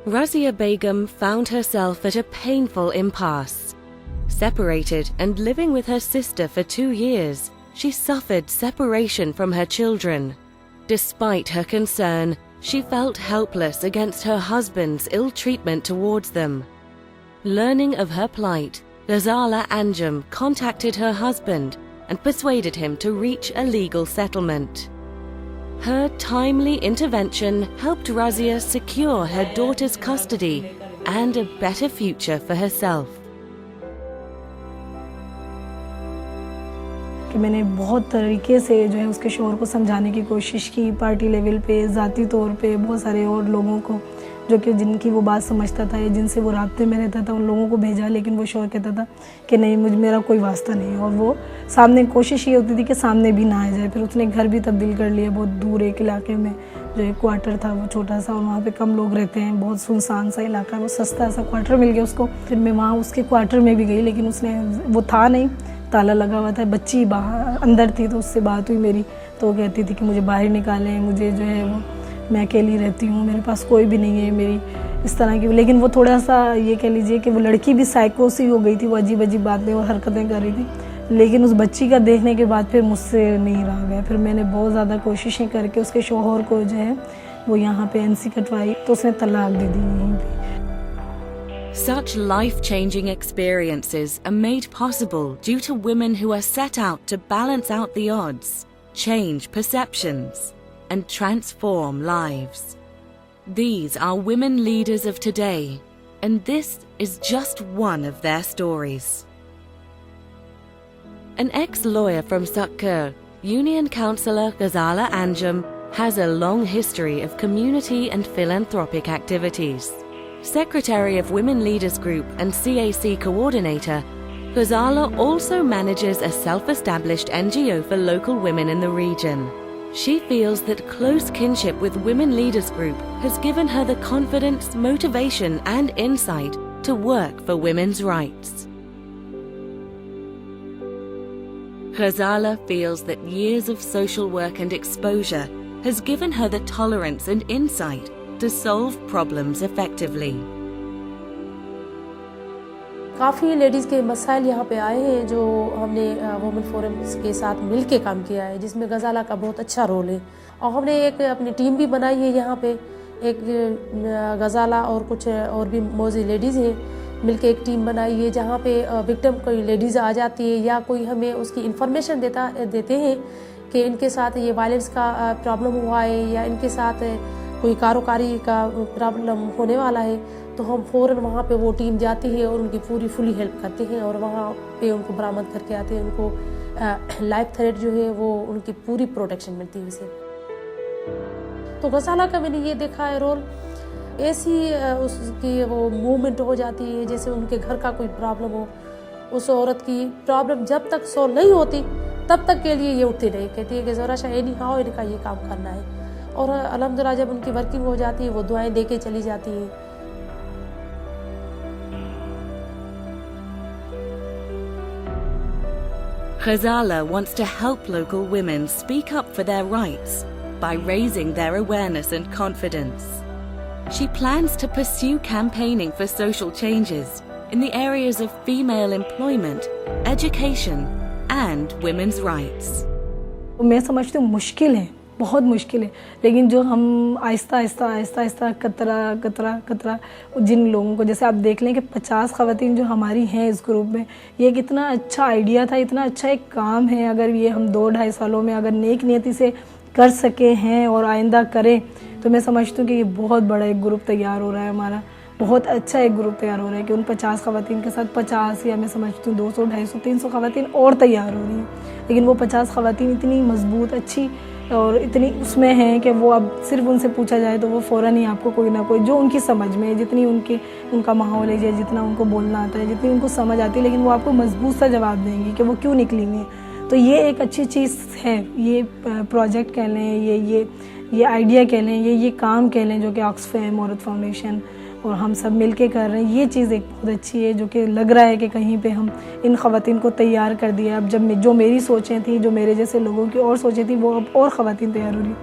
Razia Begum found herself at a painful impasse. Separated and living with her sister for 2 years, she suffered separation from her children. Despite her concern, she felt helpless against her husband's ill treatment towards them. Learning of her plight, Ghazala Anjum contacted her husband and persuaded him to reach a legal settlement. Her timely intervention helped Razia secure her daughter's custody and a better future for herself. कि मैंने बहुत तरीके से जो है उसके शौहर को समझाने की कोशिश की, पार्टी लेवल पे, ज़ाती तौर पे बहुत सारे और लोगों को जो कि जिनकी वो बात समझता था या जिनसे वो राब्ते में रहता था, उन लोगों को भेजा, लेकिन वो शौहर कहता था कि नहीं, मेरा कोई वास्ता नहीं है। और वो सामने कोशिश ये होती थी कि सामने भी ना आ जाए। फिर उसने घर भी तब्दील कर लिया, बहुत दूर एक इलाके में, जो एक क्वार्टर था वो छोटा सा, और वहाँ पे कम लोग रहते हैं, बहुत सुनसान सा इलाका, वो सस्ता सा क्वार्टर मिल गया उसको। फिर मैं वहाँ उसके क्वार्टर में भी गई, लेकिन उसने, वो था नहीं, ताला लगा हुआ था, बच्ची बाहर अंदर थी, तो उससे बात हुई मेरी, तो वो कहती थी कि मुझे बाहर निकालें, मुझे जो है वो, मैं अकेली रहती हूँ, मेरे पास कोई भी नहीं है मेरी, इस तरह की। लेकिन वो थोड़ा सा ये कह लीजिए कि वो लड़की भी साइको सी हो गई थी, वो अजीब अजीब बातें और हरकतें कर रही थी। लेकिन उस बच्ची का देखने के बाद फिर मुझसे नहीं रहा गया। फिर मैंने बहुत ज़्यादा कोशिशें करके उसके शौहर को जो है वो यहाँ पे एनसी कटवाई, तो उसने तलाक दे दी यहीं पे। Such life-changing experiences are made possible due to women who are set out to balance out the odds, change perceptions, and transform lives. These are women leaders of today, and this is just one of their stories. An ex-lawyer from Sakkur, Union Councillor Ghazala Anjum, has a long history of community and philanthropic activities. Secretary of Women Leaders Group and CAC coordinator, Ghazala also manages a self-established NGO for local women in the region. She feels that close kinship with Women Leaders Group has given her the confidence, motivation and insight to work for women's rights. Ghazala feels that years of social work and exposure has given her the tolerance and insight to solve problems effectively. काफ़ी ladies के मसाइल यहाँ पे आए हैं जो हमने women forum के साथ मिल के काम किया है, जिसमें गज़ाला का बहुत अच्छा रोल है। और हमने एक अपनी टीम भी बनाई है यहाँ पे, एक गज़ाला और कुछ और भी मौजूद लेडीज़ हैं, मिल के एक टीम बनाई है जहाँ पे विक्टिम कोई लेडीज़ आ जाती है या कोई हमें उसकी इन्फॉर्मेशन देते हैं कि इनके साथ ये वायलेंस का प्रॉब्लम हुआ है या इनके साथ कोई कारोकारी का प्रॉब्लम होने वाला है, तो हम फ़ौरन वहाँ पे वो टीम जाती है और उनकी पूरी फुली हेल्प करते हैं और वहाँ पे उनको बरामद करके आते हैं। उनको लाइफ थ्रेट जो है वो उनकी पूरी प्रोटेक्शन मिलती है उसे। तो गज़ाला का मैंने ये देखा है रोल, ऐसी उसकी वो मूवमेंट हो जाती है जैसे उनके घर का कोई प्रॉब्लम हो, उस औरत की प्रॉब्लम जब तक सॉल्व नहीं होती तब तक के लिए ये उठती नहीं, कहती है कि ज़रा सा एनी हाउ इनका ये काम करना है। और अल्हम्दुलिल्लाह जब उनकी वर्किंग हो जाती है वो दुआएं दे के चली जाती है। Ghazala wants to help local women speak up for their rights by raising their awareness and confidence. She plans to pursue campaigning for social changes in the areas of female employment, education and women's rights. मैं समझती हूँ मुश्किल है, बहुत मुश्किल है, लेकिन जो हम आहिस्ता आहिस्ता कतरा जिन लोगों को, जैसे आप देख लें कि 50 ख़वातीन जो हमारी हैं इस ग्रुप में, ये कितना अच्छा आइडिया था, इतना अच्छा एक काम है। अगर ये हम 2-2.5 सालों में अगर नेक नियति से कर सके हैं और आइंदा करें, तो मैं समझती हूँ कि ये बहुत बड़ा एक ग्रुप तैयार हो रहा है हमारा, बहुत अच्छा एक ग्रुप तैयार हो रहा है कि उन 50 ख़वातीन के साथ 50 या मैं समझती हूँ 200, 250, 300 ख़वातीन और तैयार हो रही हैं। लेकिन वो 50 ख़वातीन इतनी मजबूत, अच्छी और इतनी उसमें हैं कि वो अब सिर्फ उनसे पूछा जाए तो वो फ़ौरन ही आपको कोई ना कोई जो उनकी समझ में है, जितनी उनका माहौल है, जितना उनको बोलना आता है, जितनी उनको समझ आती है, लेकिन वो आपको मजबूत सा जवाब देंगी कि वो क्यों निकली हैं। तो ये एक अच्छी चीज़ है, ये प्रोजेक्ट कह लें, ये आइडिया कह लें, ये काम कह लें, जो कि ऑक्सफैम औरत फाउंडेशन और हम सब मिलके कर रहे हैं। ये चीज़ एक बहुत अच्छी है, जो कि लग रहा है कि कहीं पे हम इन ख़वातीन को तैयार कर दिया। अब जब जो मेरी सोचें थी, जो मेरे जैसे लोगों की और सोचें थी, वो अब और ख़वातीन तैयार हो रही।